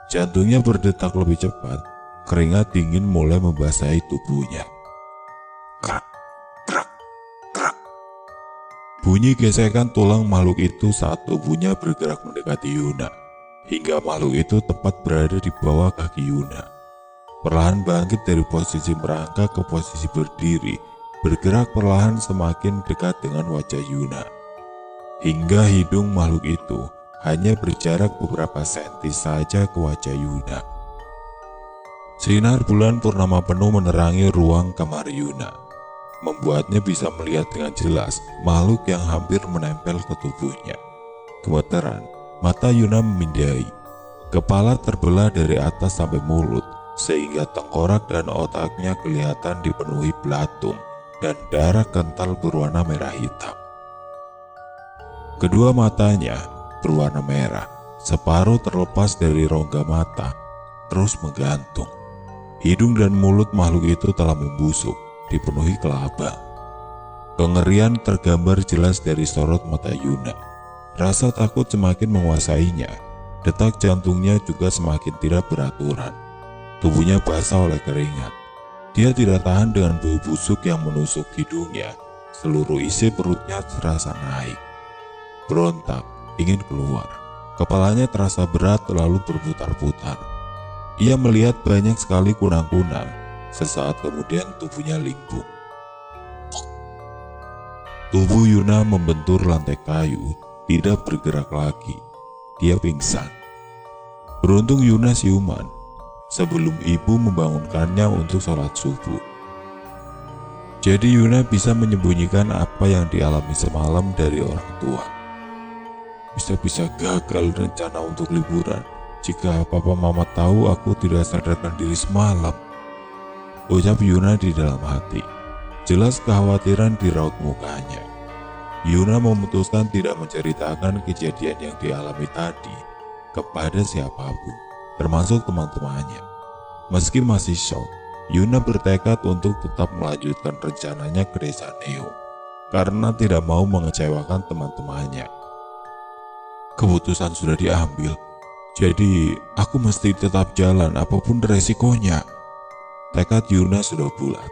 Jantungnya berdetak lebih cepat, keringat dingin mulai membasahi tubuhnya. Krak, krak, krak. Bunyi gesekan tulang makhluk itu saat tubuhnya bergerak mendekati Yuna, hingga makhluk itu tepat berada di bawah kaki Yuna. Perlahan bangkit dari posisi merangkak ke posisi berdiri, bergerak perlahan semakin dekat dengan wajah Yuna. Hingga hidung makhluk itu hanya berjarak beberapa senti saja ke wajah Yuna. Sinar bulan purnama penuh menerangi ruang kamar Yuna, membuatnya bisa melihat dengan jelas makhluk yang hampir menempel ke tubuhnya. Gemeteran, mata Yuna memindai. Kepala terbelah dari atas sampai mulut, sehingga tengkorak dan otaknya kelihatan dipenuhi belatung dan darah kental berwarna merah hitam. Kedua matanya berwarna merah, separuh terlepas dari rongga mata, terus menggantung. Hidung dan mulut makhluk itu telah membusuk, dipenuhi kelabang. Kengerian tergambar jelas dari sorot mata Yuna. Rasa takut semakin menguasainya. Detak jantungnya juga semakin tidak beraturan. Tubuhnya basah oleh keringat. Dia tidak tahan dengan bau busuk yang menusuk hidungnya. Seluruh isi perutnya terasa naik. Berontak, ingin keluar. Kepalanya terasa berat lalu berputar-putar. Ia melihat banyak sekali kunang-kunang. Sesaat kemudian tubuhnya limbung. Tubuh Yuna membentur lantai kayu, tidak bergerak lagi. Dia pingsan. Beruntung Yuna siuman sebelum ibu membangunkannya untuk sholat subuh. Jadi Yuna bisa menyembunyikan apa yang dialami semalam dari orang tua. Bisa-bisa gagal rencana untuk liburan jika papa mama tahu aku tidak sadarkan diri semalam, ucap Yuna di dalam hati. Jelas kekhawatiran di raut mukanya. Yuna memutuskan tidak menceritakan kejadian yang dialami tadi kepada siapapun, termasuk teman-temannya. Meski masih shock, Yuna bertekad untuk tetap melanjutkan rencananya ke desa Neo karena tidak mau mengecewakan teman-temannya. Keputusan sudah diambil, jadi aku mesti tetap jalan apapun resikonya. Tekad Yuna sudah bulat.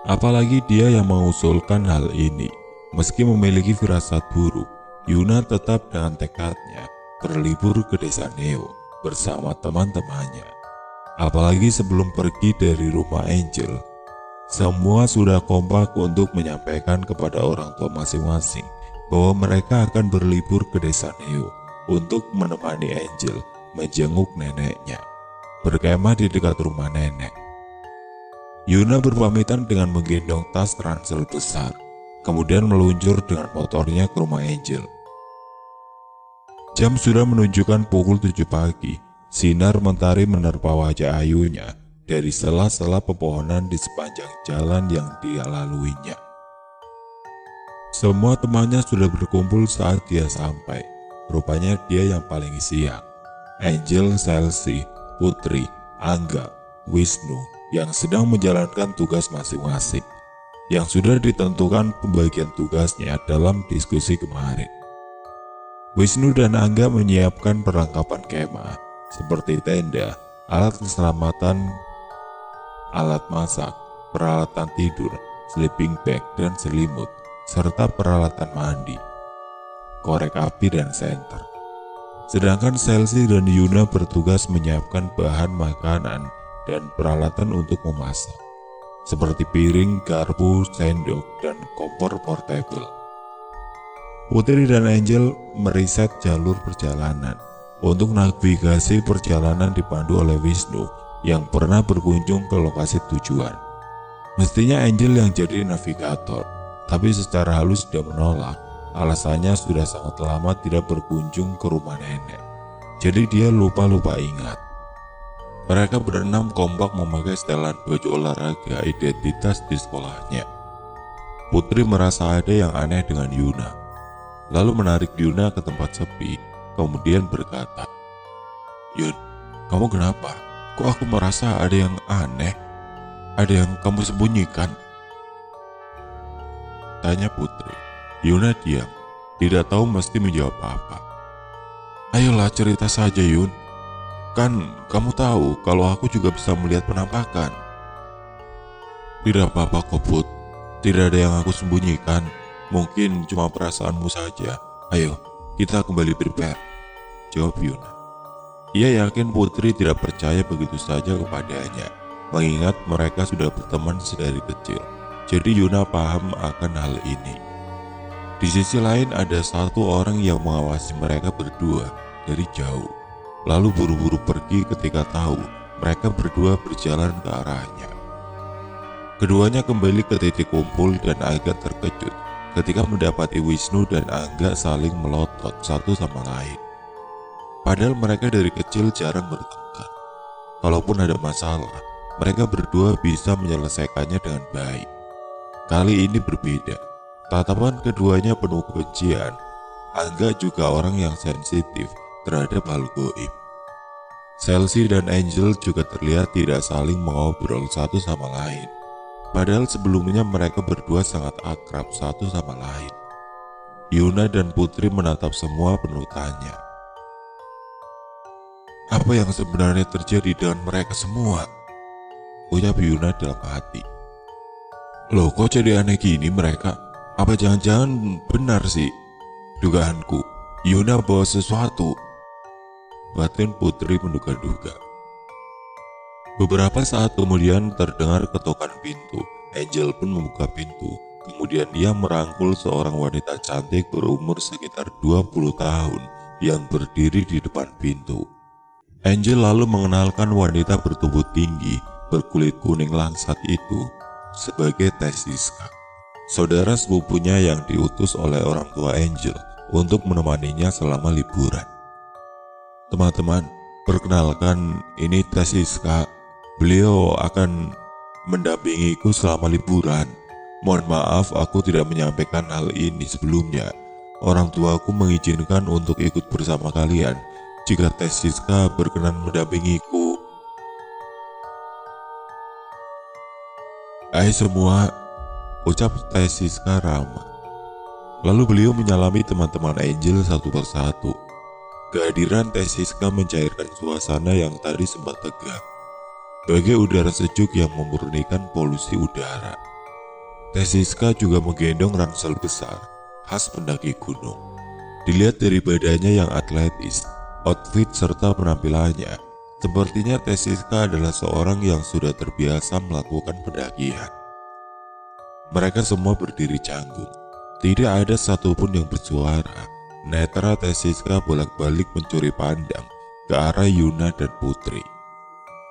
Apalagi dia yang mengusulkan hal ini. Meski memiliki firasat buruk, Yuna tetap dengan tekadnya berlibur ke desa Neo bersama teman-temannya. Apalagi sebelum pergi dari rumah Angel, semua sudah kompak untuk menyampaikan kepada orang tua masing-masing bahwa mereka akan berlibur ke desa Neo untuk menemani Angel menjenguk neneknya, berkemah di dekat rumah nenek. Yuna berpamitan dengan menggendong tas ransel besar, kemudian meluncur dengan motornya ke rumah Angel. Jam sudah menunjukkan pukul 7 pagi. Sinar mentari menerpa wajah ayunya dari sela-sela pepohonan di sepanjang jalan yang dia laluinya. Semua temannya sudah berkumpul saat dia sampai. Rupanya dia yang paling siang. Angel, Chelsea, Putri, Angga, Wisnu yang sedang menjalankan tugas masing-masing, yang sudah ditentukan pembagian tugasnya dalam diskusi kemarin. Wisnu dan Angga menyiapkan perlengkapan kemah seperti tenda, alat keselamatan, alat masak, peralatan tidur, sleeping bag dan selimut, serta peralatan mandi, korek api dan senter. Sedangkan Chelsea dan Yuna bertugas menyiapkan bahan makanan dan peralatan untuk memasak, seperti piring, garpu, sendok, dan kompor portable. Putri dan Angel meriset jalur perjalanan. Untuk navigasi perjalanan dipandu oleh Wisnu yang pernah berkunjung ke lokasi tujuan. Mestinya Angel yang jadi navigator, tapi secara halus dia menolak. Alasannya sudah sangat lama tidak berkunjung ke rumah nenek, jadi dia lupa ingat. Mereka berenam kompak memakai setelan baju olahraga identitas di sekolahnya. Putri merasa ada yang aneh dengan Yuna, lalu menarik Yuna ke tempat sepi, kemudian berkata, "Yun, kamu kenapa? Kok aku merasa ada yang aneh? Ada yang kamu sembunyikan?" tanya Putri. Yuna diam, tidak tahu mesti menjawab apa. "Ayolah cerita saja, Yun," Kan kamu tahu kalau aku juga bisa melihat penampakan. Tidak apa-apa kok Put, tidak ada yang aku sembunyikan. Mungkin cuma perasaanmu saja. Ayo, kita kembali prepare, jawab Yuna. Ia yakin Putri tidak percaya begitu saja kepadanya, mengingat mereka sudah berteman sedari kecil. Jadi Yuna paham akan hal ini. Di sisi lain ada satu orang yang mengawasi mereka berdua dari jauh, lalu buru-buru pergi ketika tahu mereka berdua berjalan ke arahnya. Keduanya kembali ke titik kumpul dan agak terkejut ketika mendapati Wisnu dan Angga saling melotot satu sama lain. Padahal mereka dari kecil jarang bertengkar. Kalaupun ada masalah, mereka berdua bisa menyelesaikannya dengan baik. Kali ini berbeda. Tatapan keduanya penuh kebencian. Angga juga orang yang sensitif terhadap hal gaib. Chelsea dan Angel juga terlihat tidak saling mengobrol satu sama lain. Padahal sebelumnya mereka berdua sangat akrab satu sama lain. Yuna dan Putri menatap semua penuh tanya. Apa yang sebenarnya terjadi dengan mereka semua? Ucap Yuna dalam hati. Loh, kok jadi aneh gini mereka? Apa jangan-jangan benar sih dugaanku, Yuna bawa sesuatu? Batin Putri menduga-duga. Beberapa saat kemudian terdengar ketukan pintu. Angel pun membuka pintu. Kemudian ia merangkul seorang wanita cantik berumur sekitar 20 tahun yang berdiri di depan pintu. Angel lalu mengenalkan wanita bertubuh tinggi, berkulit kuning langsat itu sebagai Teh Siska, saudara sepupunya yang diutus oleh orang tua Angel untuk menemaninya selama liburan. Teman-teman, perkenalkan, ini Teh Siska. Beliau akan mendampingiku selama liburan. Mohon maaf aku tidak menyampaikan hal ini sebelumnya. Orang tuaku mengizinkan untuk ikut bersama kalian jika Teh Siska berkenan mendampingiku. Hai semua, ucap Teh Siska ramah. Lalu beliau menyalami teman-teman Angel satu persatu. Kehadiran Teh Siska mencairkan suasana yang tadi sempat tegang, bagai udara sejuk yang memurnikan polusi udara. Teh Siska juga menggendong ransel besar, khas pendaki gunung. Dilihat dari badannya yang atletis, outfit serta penampilannya, sepertinya Teh Siska adalah seorang yang sudah terbiasa melakukan pendakian. Mereka semua berdiri canggung, tidak ada satupun yang bersuara. Netra Teh Siska bolak-balik mencuri pandang ke arah Yuna dan Putri.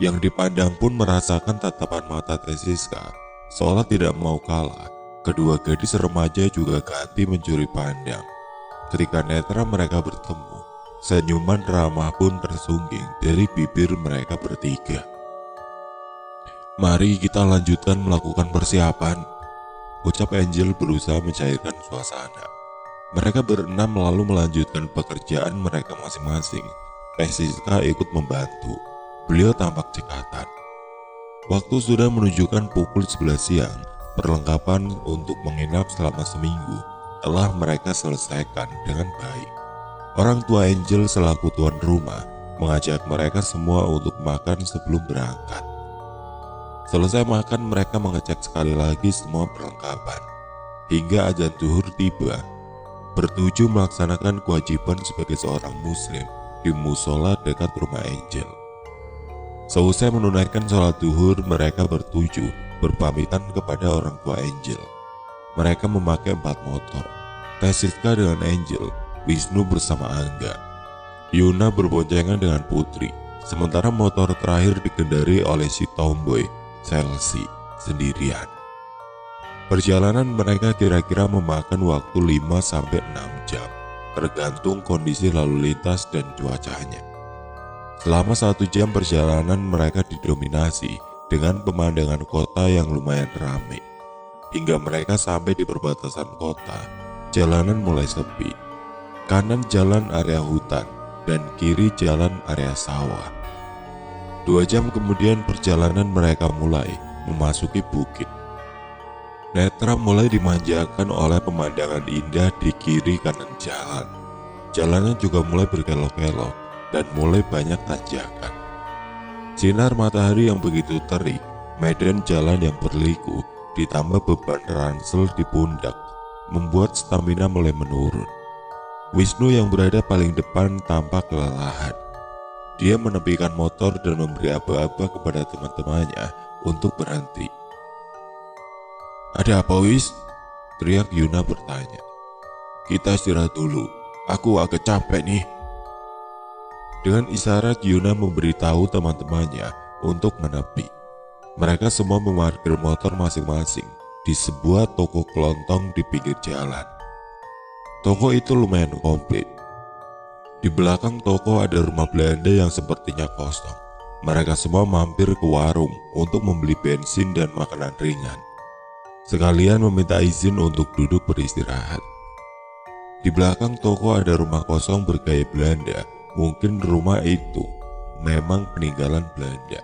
Yang dipandang pun merasakan tatapan mata Teh Siska, seolah tidak mau kalah. Kedua gadis remaja juga ganti mencuri pandang. Ketika netra mereka bertemu, senyuman ramah pun tersungging dari bibir mereka bertiga. Mari kita lanjutkan melakukan persiapan, ucap Angel berusaha mencairkan suasana. Mereka berenam lalu melanjutkan pekerjaan mereka masing-masing. Teh Siska ikut membantu. Beliau tampak cekatan. Waktu sudah menunjukkan pukul 11 siang. Perlengkapan untuk menginap selama seminggu telah mereka selesaikan dengan baik. Orang tua Angel selaku tuan rumah mengajak mereka semua untuk makan sebelum berangkat. Selesai makan, mereka mengecek sekali lagi semua perlengkapan. Hingga azan zuhur tiba, bertuju melaksanakan kewajiban sebagai seorang muslim di musola dekat rumah Angel. Seusai menunaikan sholat zuhur, mereka bertuju berpamitan kepada orang tua Angel. Mereka memakai 4 motor, Teh Siska dengan Angel, Wisnu bersama Angga, Yuna berboncengan dengan Putri, sementara motor terakhir dikendari oleh si tomboy Chelsea sendirian. Perjalanan mereka kira-kira memakan waktu 5-6 jam, tergantung kondisi lalu lintas dan cuacanya. Selama 1 jam perjalanan mereka didominasi dengan pemandangan kota yang lumayan ramai. Hingga mereka sampai di perbatasan kota, jalanan mulai sepi. Kanan jalan area hutan dan kiri jalan area sawah. 2 jam kemudian perjalanan mereka mulai memasuki bukit. Netra mulai dimanjakan oleh pemandangan indah di kiri kanan jalan. Jalannya juga mulai berkelok-kelok dan mulai banyak tanjakan. Sinar matahari yang begitu terik, medan jalan yang berliku, ditambah beban ransel di pundak, membuat stamina mulai menurun. Wisnu yang berada paling depan tampak kelelahan. Dia menepikan motor dan memberi aba-aba kepada teman-temannya untuk berhenti. "Ada apa, Wis?" teriak Yuna bertanya. "Kita istirahat dulu, aku agak capek nih." Dengan isyarat Yuna memberitahu teman-temannya untuk menepi. Mereka semua memarkir motor masing-masing di sebuah toko kelontong di pinggir jalan. Toko itu lumayan komplit. Di belakang toko ada rumah Belanda yang sepertinya kosong. Mereka semua mampir ke warung untuk membeli bensin dan makanan ringan. Sekalian meminta izin untuk duduk beristirahat. Di belakang toko ada rumah kosong bergaya Belanda. Mungkin rumah itu memang peninggalan Belanda.